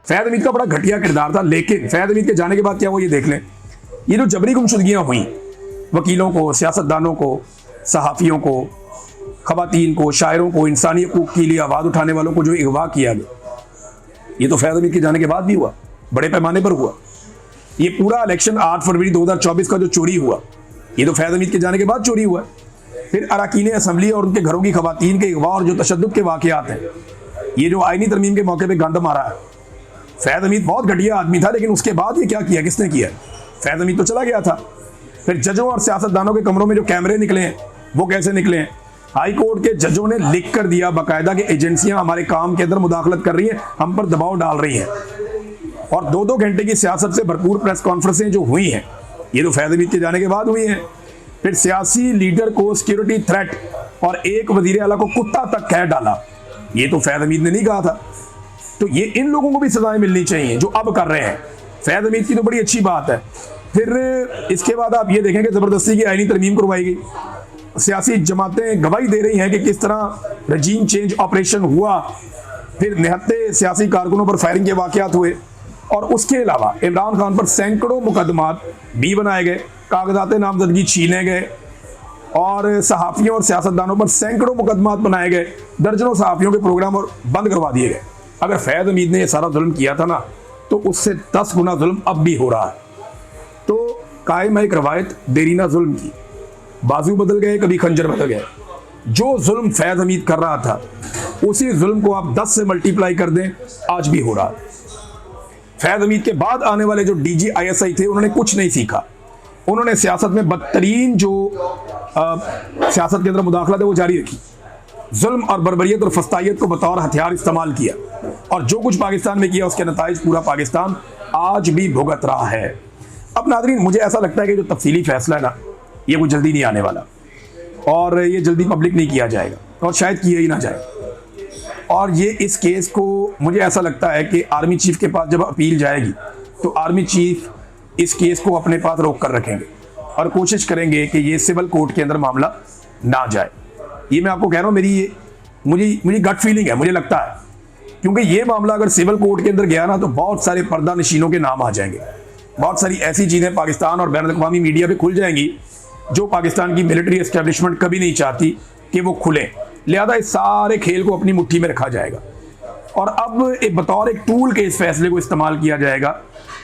फैज़ हमीद का बड़ा घटिया किरदार था, लेकिन फैज़ हमीद के जाने के बाद क्या हुआ ये देख लें। ये जो जबरी गुमशुदगियाँ हुई, वकीलों को, सियासतदानों को, सहाफ़ियों को, ख़वातीन को, शायरों को, इंसानी हकूक़ के लिए आवाज़ उठाने वालों को जो अगवा किया गया, ये तो फैज़ हमीद के जाने के बाद भी हुआ, बड़े पैमाने पर हुआ। ये पूरा इलेक्शन 8 फरवरी 2024 का जो चोरी हुआ, ये तो फैज़ हमीद के जाने के बाद चोरी हुआ। फिर अरकान असम्बली और उनके घरों की ख़वातीन के अगवा और जो तशद्दुद के वाक़यात हैं, ये जो आईनी तरमीम के मौके पर गंद मारा है। फैज़ हमीद बहुत घटिया आदमी था, लेकिन उसके बाद ये क्या किया, किसने किया? फैज़ हमीद तो चला गया था। फिर जजों और सियासतदानों के कमरों में जो कैमरे निकले हैं, वो कैसे निकले हैं? हाई कोर्ट के जजों ने लिख कर दिया बाकायदा कि एजेंसियां हमारे काम के अंदर मुदाखलत कर रही हैं, हम पर दबाव डाल रही हैं। और 2-2 घंटे की सियासत से भरपूर प्रेस कॉन्फ्रेंसें जो हुई हैं, ये तो फैज़ हमीद के जाने के बाद हुई हैं। फिर सियासी लीडर को सिक्योरिटी थ्रेट और एक वज़ीर आला को कुत्ता तक कह डाला, ये तो फैज़ हमीद ने नहीं कहा था। तो ये इन लोगों को भी सजाएं मिलनी चाहिए जो अब कर रहे हैं। फैज़ हमीद की तो बड़ी अच्छी बात है। फिर इसके बाद आप ये देखें कि ज़बरदस्ती की आईनी तरमीम करवाई गई। सियासी जमातें गवाही दे रही हैं कि किस तरह रजीम चेंज ऑपरेशन हुआ, फिर निहत्ते सियासी कारकुनों पर फायरिंग के वाक़यात हुए, और उसके अलावा इमरान खान पर सैकड़ों मुकदमात भी बनाए गए, कागजात नामजदगी छीने गए, और सहाफ़ियों और सियासतदानों पर सैकड़ों मुकदमात बनाए गए, दर्जनों सहाफ़ियों के प्रोग्राम और बंद करवा दिए गए। अगर फैज़ हमीद ने यह सारा जुल्म किया था ना, तो उससे 10 गुना जुल्म अब भी हो रहा है। तो कायम है एक रवायत देरीना जुल्म की, बाजू बदल गए, कभी खंजर बदल गए। जो जुल्म फैज़ हमीद कर रहा था, उसी जुल्म को आप 10 से मल्टीप्लाई कर दें, आज भी हो रहा है। फैज़ हमीद के बाद आने वाले जो DG ISI थे, उन्होंने कुछ नहीं सीखा। उन्होंने सियासत में बदतरीन जो सियासत के अंदर मुदाखलत है वो जारी रखी, जुल्म और बर्बरियत और फस्तायत को बतौर हथियार इस्तेमाल किया, और जो कुछ पाकिस्तान में किया उसके नताइज पूरा पाकिस्तान आज भी भुगत रहा है। अब नाज़रीन, मुझे ऐसा लगता है कि जो तफसीली फैसला है ना, ये कोई जल्दी नहीं आने वाला, और ये जल्दी पब्लिक नहीं किया जाएगा, और शायद किया ही ना जाए। और ये इस केस को मुझे ऐसा लगता है कि आर्मी चीफ के पास जब अपील जाएगी, तो आर्मी चीफ इस केस को अपने पास रोक कर रखेंगे और कोशिश करेंगे कि ये सिविल कोर्ट के अंदर मामला ना जाए। ये मैं आपको कह रहा हूँ, मुझे गट फीलिंग है, मुझे लगता है, क्योंकि ये मामला अगर सिविल कोर्ट के अंदर गया ना, तो बहुत सारे पर्दा नशीनों के नाम आ जाएंगे। बहुत सारी ऐसी चीज़ें पाकिस्तान और बैनुल-अक़वामी मीडिया पे खुल जाएंगी जो पाकिस्तान की मिलिट्री एस्टेब्लिशमेंट कभी नहीं चाहती कि वो खुले। लिहाजा इस सारे खेल को अपनी मुट्ठी में रखा जाएगा, और अब बतौर एक टूल के इस फैसले को इस्तेमाल किया जाएगा।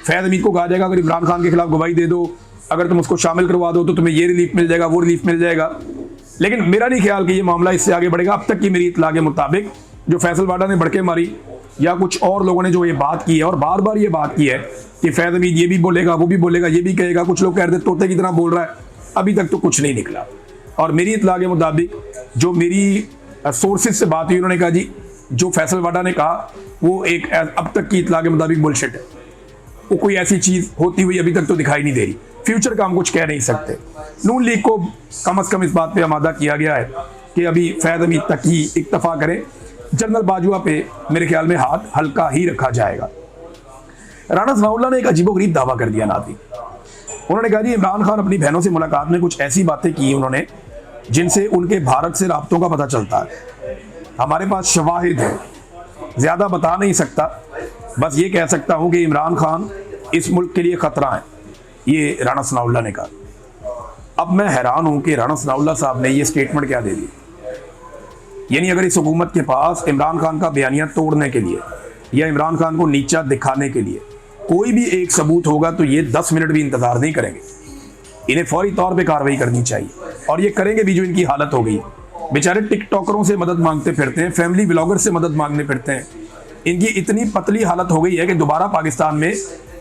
फैज़ हमीद को कहा जाएगा, अगर इमरान खान के खिलाफ गवाही दे दो, अगर तुम उसको शामिल करवा दो, तो तुम्हें ये रिलीफ मिल जाएगा, वो रिलीफ मिल जाएगा। लेकिन मेरा नहीं ख्याल कि ये मामला इससे आगे बढ़ेगा। अब तक की मेरी इत्तला के मुताबिक जो फैसल वाडा ने भड़के मारी, या कुछ और लोगों ने जो ये बात की है, और बार बार ये बात की है कि फैज़ हमीद ये भी बोलेगा, वो भी बोलेगा, ये भी कहेगा, कुछ लोग कह रहे थे तोते की तरह बोल रहा है, अभी तक तो कुछ नहीं निकला। और मेरी इत्तला के मुताबिक जो मेरी सोर्सेज से बात हुई, उन्होंने कहा जी जो फैसल वाडा ने कहा वो एक अब तक की इत्तला के मुताबिक बुलशिट है, वो कोई ऐसी चीज़ होती हुई अभी तक तो दिखाई नहीं दे रही। फ्यूचर का हम कुछ कह नहीं सकते। नून लीग को कम अज़ कम इस बात पे आमादा किया गया है कि अभी फैज़ हमीद तक ही इक्तफा करें। जनरल बाजवा पे मेरे ख्याल में हाथ हल्का ही रखा जाएगा। राणा सनाउल्लाह ने एक अजीबोगरीब दावा कर दिया नाज़रीन। उन्होंने कहा जी इमरान खान अपनी बहनों से मुलाकात में कुछ ऐसी बातें की उन्होंने जिनसे उनके भारत से राब्तों का पता चलता है। हमारे पास शवाहिद है, ज़्यादा बता नहीं सकता, बस ये कह सकता हूँ कि इमरान खान इस मुल्क के लिए ख़तरा है, ये राणा सनाउल्लाह ने कहा। अब मैं हैरान हूँ कि राणा सनाउल्लाह साहब ने ये स्टेटमेंट क्या दे दी। यानी अगर इस हुकूमत के पास इमरान खान का बयानिया तोड़ने के लिए या इमरान खान को नीचा दिखाने के लिए कोई भी एक सबूत होगा, तो ये 10 मिनट भी इंतज़ार नहीं करेंगे, इन्हें फौरी तौर पे कार्रवाई करनी चाहिए, और ये करेंगे भी। जो इनकी हालत हो गई, बेचारे टिकटॉकरों से मदद मांगते फिरते हैं, फैमिली ब्लॉगर से मदद मांगने फिरते हैं। इनकी इतनी पतली हालत हो गई है कि दोबारा पाकिस्तान में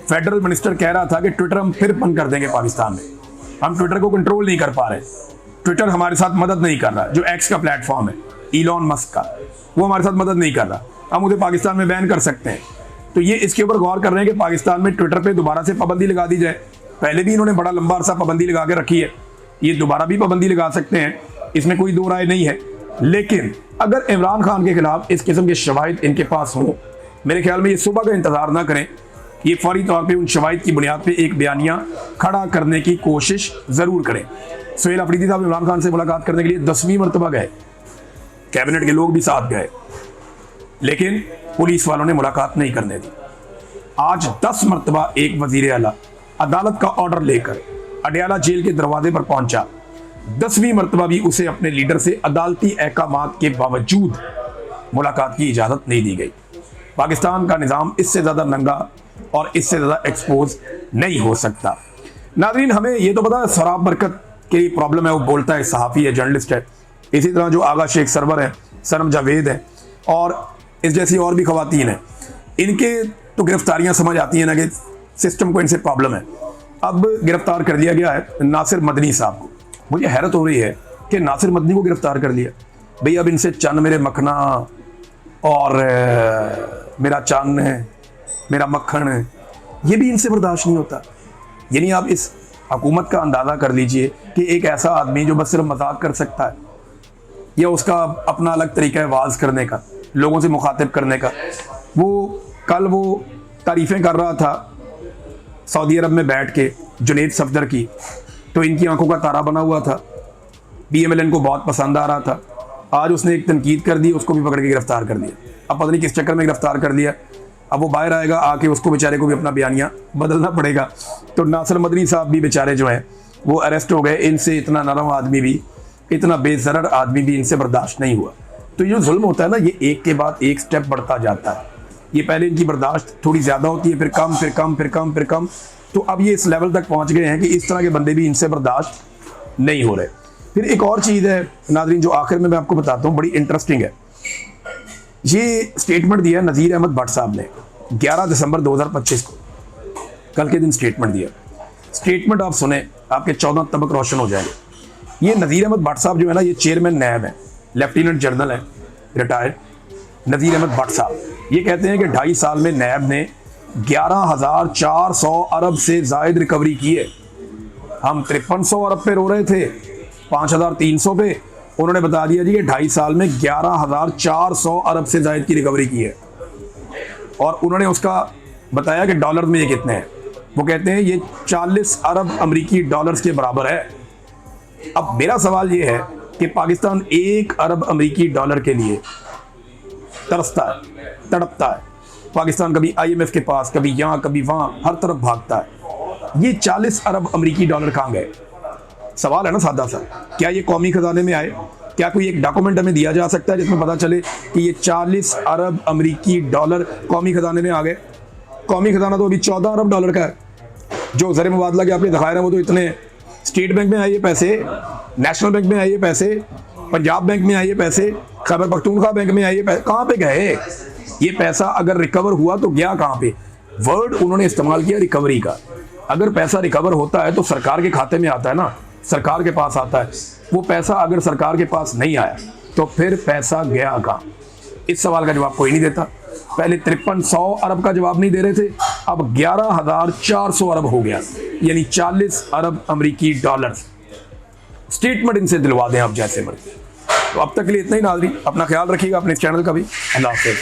फेडरल मिनिस्टर कह रहा था कि ट्विटर हम फिर बंद कर देंगे पाकिस्तान में, हम ट्विटर को कंट्रोल नहीं कर पा रहे, ट्विटर हमारे साथ मदद नहीं कर रहा। जो एक्स का प्लेटफॉर्म है इलॉन मस्क का, वो हमारे साथ मदद नहीं कर रहा, हम उसे पाकिस्तान में बैन कर सकते हैं। तो ये इसके ऊपर गौर कर रहे हैं कि पाकिस्तान में ट्विटर पे दोबारा से पाबंदी लगा दी जाए। पहले भी इन्होंने बड़ा लंबा अरसा पाबंदी लगा के रखी है, ये दोबारा भी पाबंदी लगा सकते हैं, इसमें कोई दो राय नहीं है। लेकिन अगर इमरान खान के खिलाफ इस किस्म के शवाहिद इनके पास हों, मेरे ख्याल में ये सुबह का इंतजार ना करें, ये फौरी तौर पे उन शवाहिद की बुनियाद पे एक बयानिया खड़ा करने की कोशिश ज़रूर करें। सुहेल अफरीदी साहब इमरान खान से मुलाकात करने के लिए 10वीं मरतबा गए, कैबिनेट के लोग भी साथ गए, लेकिन पुलिस वालों ने मुलाकात नहीं करने दी। आज 10 मरतबा एक वजीर आला अदालत का ऑर्डर लेकर अडयाला जेल के दरवाजे पर पहुंचा, 10वीं मरतबा भी उसे अपने लीडर से अदालती अहकामात के बावजूद मुलाकात की इजाजत नहीं दी गई। पाकिस्तान का निज़ाम इससे ज्यादा नंगा और इससे ज्यादा एक्सपोज नहीं हो सकता। नाज़रीन, हमें ये तो पता है सराब बरकत की प्रॉब्लम है, वो बोलता है, सहाफ़ी है, जर्नलिस्ट है। इसी तरह जो आगा शेख सरवर है, सनम जावेद है और इस जैसी और भी खवातीन हैं, इनके तो गिरफ्तारियां समझ आती हैं ना कि सिस्टम को इनसे प्रॉब्लम है। अब गिरफ्तार कर लिया गया है नासिर मदनी साहब को। मुझे हैरत हो रही है कि नासिर मदनी को गिरफ्तार कर लिया। भाई अब इनसे चन्न मेरे मखना और मेरा चन्न, मेरा मक्खन, ये भी इनसे बर्दाश्त नहीं होता। यानी आप इस हुकूमत का अंदाज़ा कर लीजिए कि एक ऐसा आदमी जो बस सिर्फ मजाक कर सकता है या उसका अपना अलग तरीका है वाज करने का, लोगों से मुखातिब करने का। कल वो तारीफ़ें कर रहा था सऊदी अरब में बैठ के जुनैद सफदर की, तो इनकी आंखों का तारा बना हुआ था, BMLN को बहुत पसंद आ रहा था। आज उसने एक तनकीद कर दी, उसको भी पकड़ के गिरफ्तार कर दिया। अब पता नहीं किस चक्कर में गिरफ्तार कर दिया। अब वो बाहर आएगा, आके उसको बेचारे को भी अपना बयानिया बदलना पड़ेगा। तो नासिर मदनी साहब भी बेचारे जो हैं वो अरेस्ट हो गए। इनसे इतना नरम आदमी भी, इतना बेज़रर आदमी भी इनसे बर्दाश्त नहीं हुआ। तो ये जो जुल्म होता है ना, ये एक के बाद एक स्टेप बढ़ता जाता है। ये पहले इनकी बर्दाश्त थोड़ी ज़्यादा होती है, फिर कम, फिर कम, फिर कम, फिर कम। तो अब ये इस लेवल तक पहुँच गए हैं कि इस तरह के बंदे भी इनसे बर्दाश्त नहीं हो रहे। फिर एक और चीज़ है नाज़रीन, जो आखिर में मैं आपको बताता हूँ, बड़ी इंटरेस्टिंग है। ये स्टेटमेंट दिया नज़ीर अहमद भट्ट साहब ने 11 दिसंबर 2025 को, कल के दिन स्टेटमेंट दिया। स्टेटमेंट आप सुने, आपके 14 तबक रोशन हो जाएंगे। ये नज़ीर अहमद भट्ट साहब जो है ना, ये चेयरमैन नैब है, लेफ्टिनेंट जनरल है, रिटायर्ड नज़ीर अहमद भट्ट साहब। ये कहते हैं कि 2.5 साल में नैब ने 11,400 अरब से ज़ायद रिकवरी की है। हम 5300 अरब पे रो रहे थे, 5,300 पे। उन्होंने बता दिया जी कि 2.5 साल में 11,400 अरब से ज़ायद की रिकवरी की है। और उन्होंने उसका बताया कि डॉलर में ये कितने हैं। वो कहते हैं ये 40 अरब अमरीकी डॉलर्स के बराबर है। अब मेरा सवाल ये है कि पाकिस्तान 1 अरब अमरीकी डॉलर के लिए तरसता है, तड़पता है। पाकिस्तान कभी IMF के पास, कभी यहाँ, कभी वहाँ, हर तरफ भागता है। ये 40 अरब अमरीकी डॉलर कहाँ गए? सवाल है ना सादा सा। क्या ये कौमी खजाने में आए? क्या कोई एक डॉक्यूमेंट हमें दिया जा सकता है जिसमें पता चले कि ये 40 अरब अमरीकी डॉलर कौमी खजाने में आ गए? कौमी खजाना तो अभी 14 अरब डॉलर का है। जो ज़र मुबादला के आपने दिखाए हैं वो तो इतने स्टेट बैंक में आए ये पैसे, नेशनल बैंक में आए ये पैसे, पंजाब बैंक में आए ये पैसे, खैबर पख्तूनख्वा बैंक में आए ये पैसे, कहाँ पे गए ये पैसा? अगर रिकवर हुआ तो गया कहाँ पे? वर्ड उन्होंने इस्तेमाल किया रिकवरी का। अगर पैसा रिकवर होता है तो सरकार के खाते में आता है ना, सरकार के पास आता है। वो पैसा अगर सरकार के पास नहीं आया तो फिर पैसा गया कहाँ? इस सवाल का जवाब कोई नहीं देता। पहले 5300 अरब का जवाब नहीं दे रहे थे, अब 11,400 अरब हो गया, यानी 40 अरब अमरीकी डॉलर। स्टेटमेंट इनसे दिलवा दें आप जैसे मर्जी। तो अब तक के लिए इतना ही नाज़रीन, अपना ख्याल रखिएगा, अपने चैनल का भी। अल्लाह हाफ़िज़।